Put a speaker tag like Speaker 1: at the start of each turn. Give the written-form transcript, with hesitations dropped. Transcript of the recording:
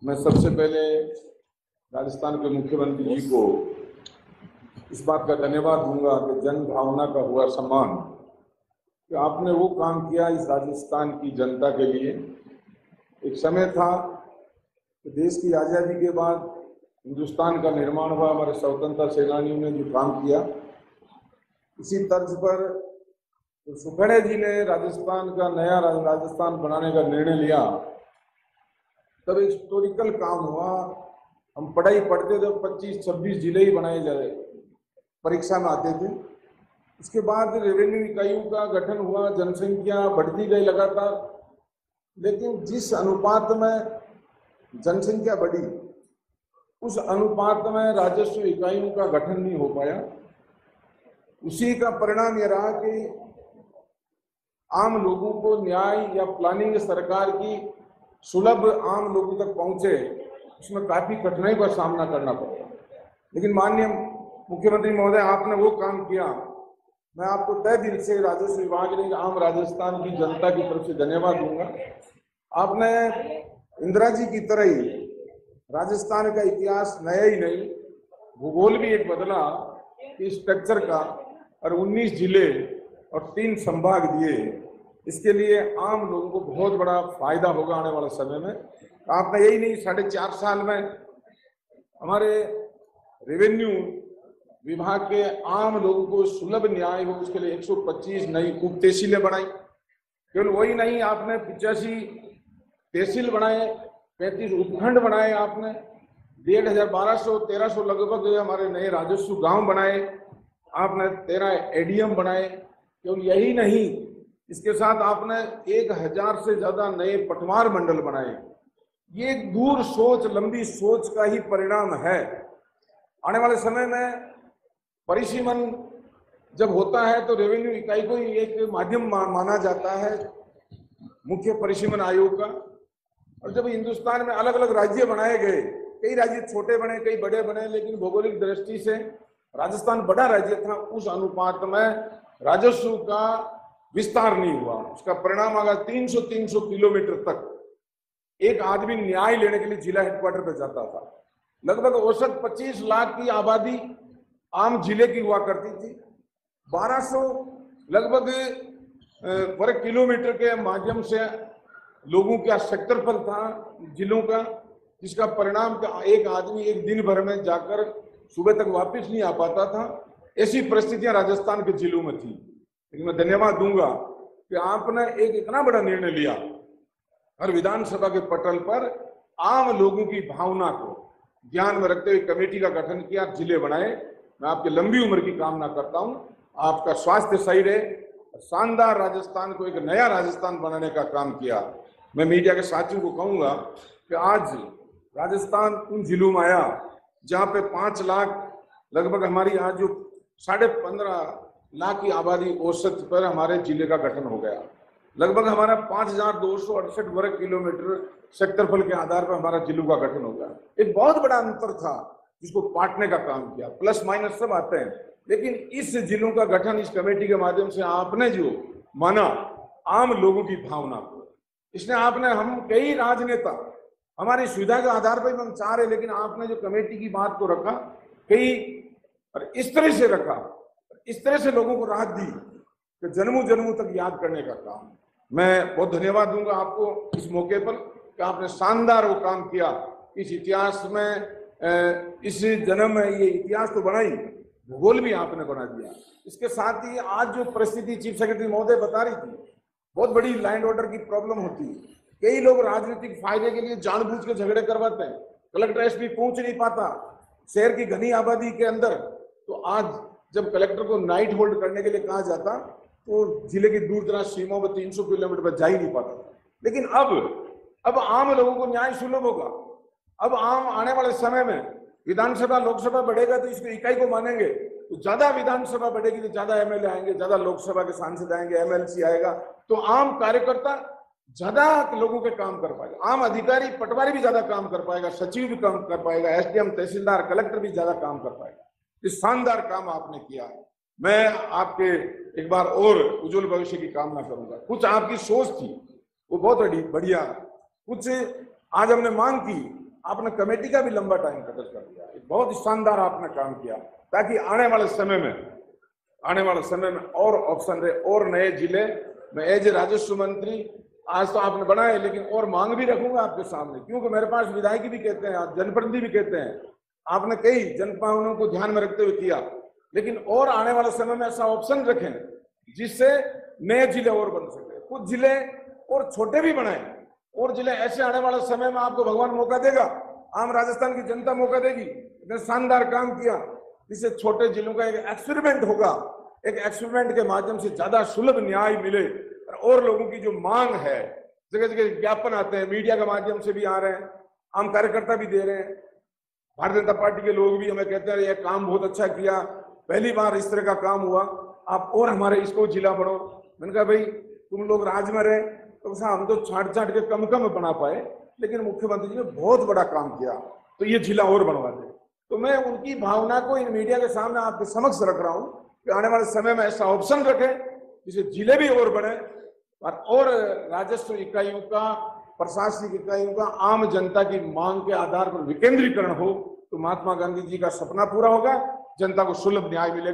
Speaker 1: मैं सबसे पहले राजस्थान के मुख्यमंत्री जी को इस बात का धन्यवाद दूंगा कि जन भावना का हुआ सम्मान, कि आपने वो काम किया इस राजस्थान की जनता के लिए। एक समय था कि देश की आज़ादी के बाद हिंदुस्तान का निर्माण हुआ, हमारे स्वतंत्रता सेनानियों ने जो काम किया, इसी तर्ज पर तो सुखड़े जी ने राजस्थान का नया राजस्थान बनाने का निर्णय लिया। तब हिस्टोरिकल काम हुआ। हम पढ़ाई पढ़ते थे, 25-26 जिले ही बनाए जाए, परीक्षा में आते थे। इसके बाद रेवेन्यू इकाइयों का गठन हुआ, जनसंख्या बढ़ती गई लगातार, लेकिन जिस अनुपात में जनसंख्या बढ़ी उस अनुपात में राजस्व इकाइयों का गठन नहीं हो पाया। उसी का परिणाम यह रहा कि आम लोगों को न्याय या प्लानिंग सरकार की सुलभ आम लोगों तक पहुंचे, उसमें काफी कठिनाई का सामना करना पड़ा। लेकिन माननीय मुख्यमंत्री महोदय, आपने वो काम किया। मैं आपको तहे दिल से राजस्व विभाग ने आम राजस्थान की जनता की तरफ से धन्यवाद दूंगा। आपने इंदिरा जी की तरह ही राजस्थान का इतिहास नया ही नहीं, भूगोल भी एक बदला इस स्ट्रक्चर का, और 19 जिले और 3 संभाग दिए। इसके लिए आम लोगों को बहुत बड़ा फायदा होगा आने वाले समय में। आपने यही नहीं, 4.5 साल में हमारे रेवेन्यू विभाग के आम लोगों को सुलभ न्याय हो, उसके लिए 125 नई उप तहसीलें बनाई। केवल वही नहीं, आपने 85 तहसील बनाए, 35 उपखंड बनाए। आपने 1200-1300 लगभग हमारे नए राजस्व गांव बनाए। आपने 13 एडीएम बनाए। केवल यही नहीं, इसके साथ आपने 1000 से ज्यादा नए पटवार मंडल बनाए। ये एक दूर सोच, लंबी सोच का ही परिणाम है। आने वाले समय में परिसीमन जब होता है तो रेवेन्यू इकाई को ही एक माध्यम माना जाता है, मुख्य परिसीमन आयोग का। और जब हिंदुस्तान में अलग अलग राज्य बनाए गए, कई राज्य छोटे बने, कई बड़े बने, लेकिन भौगोलिक दृष्टि से राजस्थान बड़ा राज्य था, उस अनुपात में राजस्व का विस्तार नहीं हुआ। उसका परिणाम आगा 300 किलोमीटर तक एक आदमी न्याय लेने के लिए जिला हेडक्वार्टर पर जाता था। लगभग औसत 25 लाख की आबादी आम जिले की हुआ करती थी। 1200 लगभग वर्ग किलोमीटर के माध्यम से लोगों का क्षेत्रफल था जिलों का, जिसका परिणाम एक आदमी एक दिन भर में जाकर सुबह तक वापस नहीं आ पाता था। ऐसी परिस्थितियां राजस्थान के जिलों में थी। लेकिन मैं धन्यवाद दूंगा कि आपने एक इतना बड़ा निर्णय लिया, हर विधानसभा के पटल पर आम लोगों की भावना को ध्यान में रखते हुए कमेटी का गठन किया, जिले बनाए। मैं आपकी लंबी उम्र की कामना करता हूं, आपका स्वास्थ्य सही रहे, शानदार राजस्थान को एक नया राजस्थान बनाने का काम किया। मैं मीडिया के साथियों को कहूंगा कि आज राजस्थान उन जिलों में आया जहां पे 5 लाख लगभग हमारी आज जो 15.5 लाख की आबादी औसत पर हमारे जिले का गठन हो गया। लगभग हमारा 5268 वर्ग किलोमीटर क्षेत्रफल के आधार पर हमारा जिलों का गठन हो गया। एक बहुत बड़ा अंतर था जिसको पाटने का काम किया। प्लस माइनस सब आते हैं, लेकिन इस जिलों का गठन इस कमेटी के माध्यम से आपने जो माना आम लोगों की भावना को, इसने आपने, हम कई राजनेता हमारी सुविधा के आधार पर हम चाह रहे, लेकिन आपने जो कमेटी की बात को रखा, कई और इस तरह से रखा, इस तरह से लोगों को राहत दी कि जन्मों जन्मों तक याद करने का काम। मैं बहुत धन्यवाद दूंगा आपको इस मौके पर कि आपने शानदार वो काम किया। इस इतिहास में, इस जन्म में ये इतिहास तो बनाई, भूगोल भी आपने बना दिया। इसके साथ ही आज जो परिस्थिति चीफ सेक्रेटरी महोदय बता रही थी, बहुत बड़ी लैंड ऑर्डर की प्रॉब्लम होती है। कई लोग राजनीतिक फायदे के लिए जानबूझ के झगड़े करवाते हैं। कलेक्टर एसपी पहुंच नहीं पाता शहर की घनी आबादी के अंदर, तो आज जब कलेक्टर को नाइट होल्ड करने के लिए कहा जाता तो जिले की दूर दराज सीमाओं पर 300 किलोमीटर पर जा ही नहीं पाता। लेकिन अब आम लोगों को न्याय सुलभ होगा। अब आम आने वाले समय में विधानसभा लोकसभा बढ़ेगा तो इसको इकाई को मानेंगे, तो ज्यादा विधानसभा बढ़ेगी तो ज्यादा एमएलए आएंगे, ज्यादा लोकसभा के सांसद आएंगे, एमएलसी आएगा, तो आम कार्यकर्ता ज्यादा लोगों के काम कर पाएगा। आम अधिकारी पटवारी भी ज्यादा काम कर पाएगा, सचिव भी काम कर पाएगा, एसडीएम तहसीलदार कलेक्टर भी ज्यादा काम कर पाएगा। इस शानदार काम आपने किया है। मैं आपके एक बार और उज्जवल भविष्य की कामना करूंगा। कुछ आपकी सोच थी वो बहुत बढ़िया, कुछ आज हमने मांग की आपने कमेटी का भी लंबा टाइम कटर कर दिया। बहुत शानदार आपने काम किया, ताकि आने वाले समय में और ऑप्शन रहे और नए जिले। मैं एज राजस्व मंत्री आज तो आपने बनाए, लेकिन और मांग भी रखूंगा आपके सामने, क्योंकि मेरे पास विधायक भी कहते हैं, जनप्रतिनिधि भी कहते हैं। आपने कई जनभावनाओं को ध्यान में रखते हुए किया, लेकिन और आने वाले समय में ऐसा ऑप्शन रखें जिससे नए जिले और बन सके, कुछ जिले और छोटे भी बनाए, और जिले ऐसे आने वाले समय में आपको भगवान मौका देगा, आम राजस्थान की जनता मौका देगी। इतने शानदार काम किया, जिससे छोटे जिलों का एक एक्सपेरिमेंट होगा, एक एक्सपेरिमेंट के माध्यम से ज्यादा सुलभ न्याय मिले, और लोगों की जो मांग है, जगह जगह ज्ञापन आते हैं, मीडिया के माध्यम से भी आ रहे हैं, आम कार्यकर्ता भी दे रहे हैं, भारतीय जनता पार्टी के लोग भी हमें कहते हैं ये काम बहुत अच्छा किया, पहली बार इस तरह का काम हुआ, आप और हमारे इसको जिला बढ़ो। मैंने कहा भाई तुम लोग राज में रहे तो हम तो छाट छाट के कम कम बना पाए, लेकिन मुख्यमंत्री जी ने बहुत बड़ा काम किया, तो ये जिला और बनवा दे। तो मैं उनकी भावना को इन मीडिया के सामने आपके समक्ष रख रहा हूं कि आने वाले समय में ऐसा ऑप्शन रखें जिसे जिले भी और बने, और राजस्व इकाइयों का, प्रशासनिक इकाइयों का आम जनता की मांग के आधार पर विकेंद्रीकरण हो, तो महात्मा गांधी जी का सपना पूरा होगा, जनता को सुलभ न्याय मिलेगा।